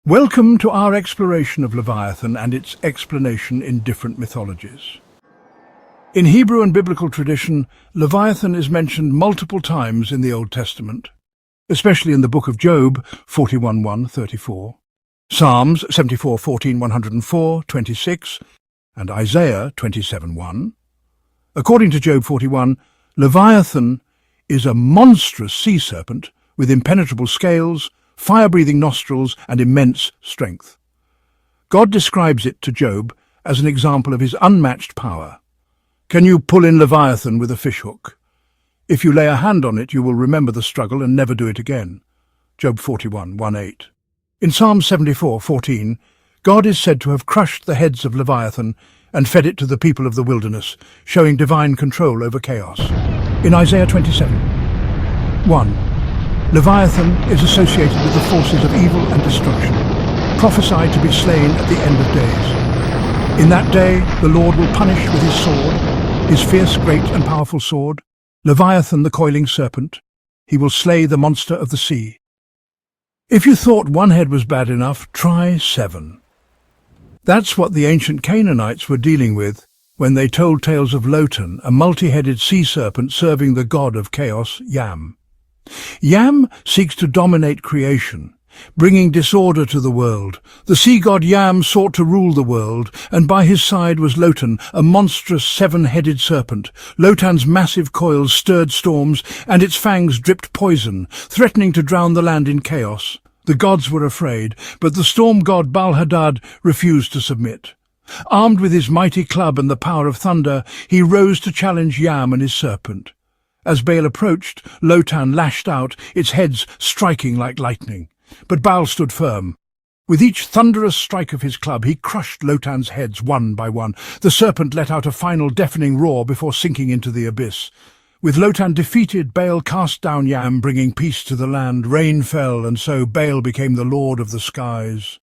Welcome to our exploration of Leviathan and its explanation in different mythologies. In Hebrew and biblical tradition, Leviathan is mentioned multiple times in the Old Testament, especially in the book of Job 41:1-34, Psalms 74:14-104, 26, and Isaiah 27:1. According to Job 41, Leviathan is a monstrous sea serpent with impenetrable scales, fire-breathing nostrils, and immense strength. God describes it to Job as an example of his unmatched power. Can you pull in Leviathan with a fishhook? If you lay a hand on it, you will remember the struggle and never do it again. Job 41:1-8. In Psalm 74:14, God is said to have crushed the heads of Leviathan and fed it to the people of the wilderness, showing divine control over chaos. In Isaiah 27:1, Leviathan is associated with the forces of evil and destruction, prophesied to be slain at the end of days. In that day, the Lord will punish with his sword, his fierce, great and powerful sword, Leviathan the coiling serpent. He will slay the monster of the sea. If you thought one head was bad enough, try 7. That's what the ancient Canaanites were dealing with when they told tales of Lotan, a multi-headed sea serpent serving the god of chaos, Yam. Yam seeks to dominate creation, bringing disorder to the world. The sea god Yam sought to rule the world, and by his side was Lotan, a monstrous 7-headed serpent. Lotan's massive coils stirred storms, and its fangs dripped poison, threatening to drown the land in chaos. The gods were afraid, but the storm god Baal-Hadad refused to submit. Armed with his mighty club and the power of thunder, he rose to challenge Yam and his serpent. As Baal approached, Lotan lashed out, its heads striking like lightning. But Baal stood firm. With each thunderous strike of his club, he crushed Lotan's heads one by one. The serpent let out a final deafening roar before sinking into the abyss. With Lotan defeated, Baal cast down Yam, bringing peace to the land. Rain fell, and so Baal became the lord of the skies.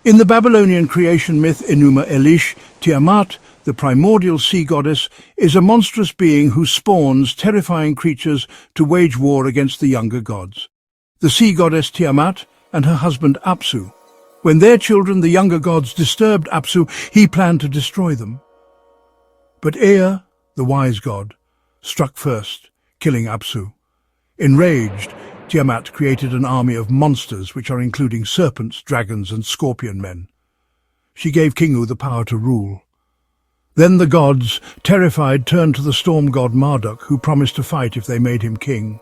In the Babylonian creation myth Enuma Elish, Tiamat, the primordial sea goddess, is a monstrous being who spawns terrifying creatures to wage war against the younger gods. The sea goddess Tiamat and her husband Apsu. When their children, the younger gods, disturbed Apsu, he planned to destroy them. But Ea, the wise god, struck first, killing Apsu. Enraged, Tiamat created an army of monsters, which are including serpents, dragons, and scorpion men. She gave Kingu the power to rule. Then the gods, terrified, turned to the storm god Marduk, who promised to fight if they made him king.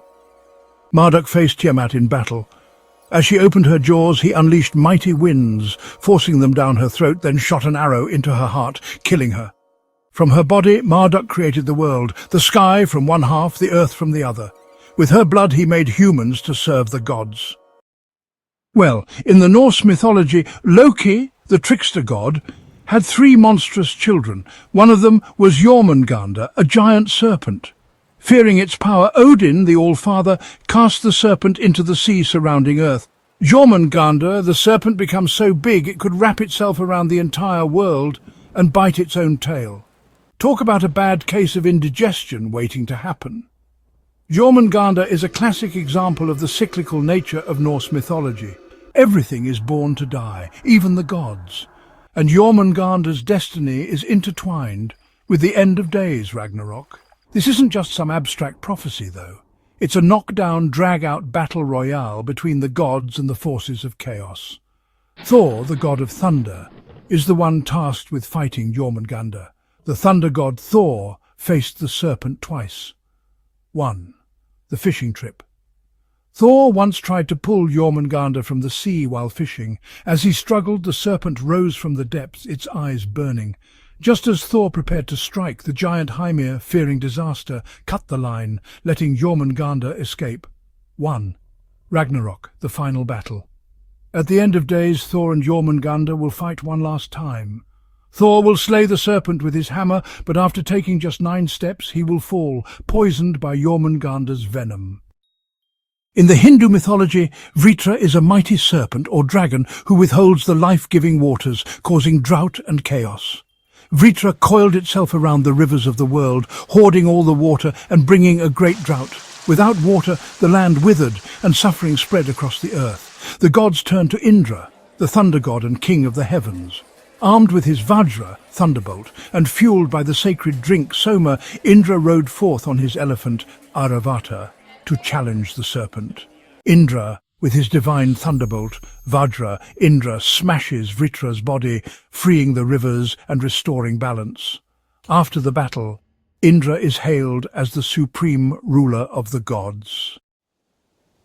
Marduk faced Tiamat in battle. As she opened her jaws, he unleashed mighty winds, forcing them down her throat, then shot an arrow into her heart, killing her. From her body, Marduk created the world, the sky from one half, the earth from the other. With her blood he made humans to serve the gods. Well, in the Norse mythology, Loki, the trickster god, had 3 monstrous children. One of them was Jormungandr, a giant serpent. Fearing its power, Odin, the All-Father, cast the serpent into the sea surrounding Earth. Jormungandr, the serpent, becomes so big it could wrap itself around the entire world and bite its own tail. Talk about a bad case of indigestion waiting to happen. Jormungandr is a classic example of the cyclical nature of Norse mythology. Everything is born to die, even the gods. And Jormungandr's destiny is intertwined with the end of days, Ragnarok. This isn't just some abstract prophecy, though. It's a knockdown, drag-out battle royale between the gods and the forces of chaos. Thor, the god of thunder, is the one tasked with fighting Jormungandr. The thunder god Thor faced the serpent twice. 1. The fishing trip. Thor once tried to pull Jormungandr from the sea while fishing. As he struggled, the serpent rose from the depths, its eyes burning. Just as Thor prepared to strike, the giant Hymir, fearing disaster, cut the line, letting Jormungandr escape. 1. Ragnarok, the final battle. At the end of days, Thor and Jormungandr will fight one last time. Thor will slay the serpent with his hammer, but after taking just 9 steps, he will fall, poisoned by Jormungandr's venom. In the Hindu mythology, Vritra is a mighty serpent or dragon who withholds the life-giving waters, causing drought and chaos. Vritra coiled itself around the rivers of the world, hoarding all the water and bringing a great drought. Without water, the land withered and suffering spread across the earth. The gods turned to Indra, the thunder god and king of the heavens. Armed with his Vajra, thunderbolt, and fueled by the sacred drink Soma, Indra rode forth on his elephant Airavata to challenge the serpent. Indra, with his divine thunderbolt, Vajra, Indra smashes Vritra's body, freeing the rivers and restoring balance. After the battle, Indra is hailed as the supreme ruler of the gods.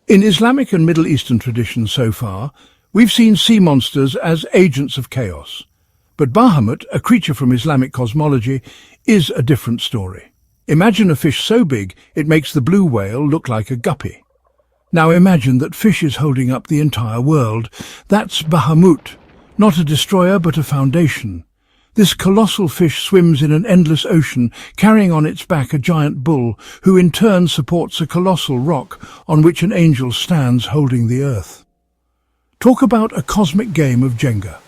In Islamic and Middle Eastern traditions so far, we've seen sea monsters as agents of chaos. But Bahamut, a creature from Islamic cosmology, is a different story. Imagine a fish so big it makes the blue whale look like a guppy. Now imagine that fish is holding up the entire world. That's Bahamut, not a destroyer but a foundation. This colossal fish swims in an endless ocean, carrying on its back a giant bull, who in turn supports a colossal rock on which an angel stands holding the earth. Talk about a cosmic game of Jenga.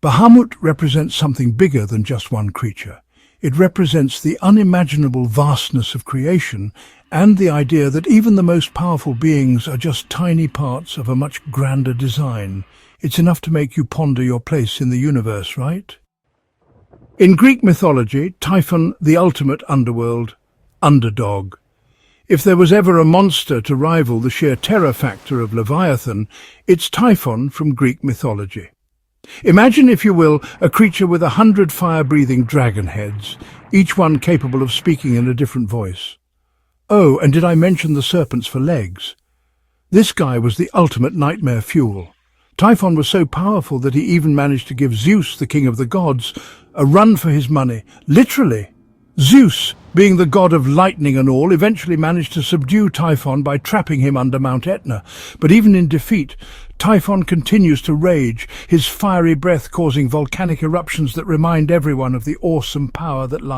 Bahamut represents something bigger than just one creature. It represents the unimaginable vastness of creation and the idea that even the most powerful beings are just tiny parts of a much grander design. It's enough to make you ponder your place in the universe, right? In Greek mythology, Typhon, the ultimate underworld, underdog. If there was ever a monster to rival the sheer terror factor of Leviathan, it's Typhon from Greek mythology. Imagine, if you will, a creature with 100 fire-breathing dragon heads, each one capable of speaking in a different voice. Oh, and did I mention the serpents for legs? This guy was the ultimate nightmare fuel. Typhon was so powerful that he even managed to give Zeus, the king of the gods, a run for his money, literally. Zeus, being the god of lightning and all, eventually managed to subdue Typhon by trapping him under Mount Etna. But even in defeat, Typhon continues to rage, his fiery breath causing volcanic eruptions that remind everyone of the awesome power that lies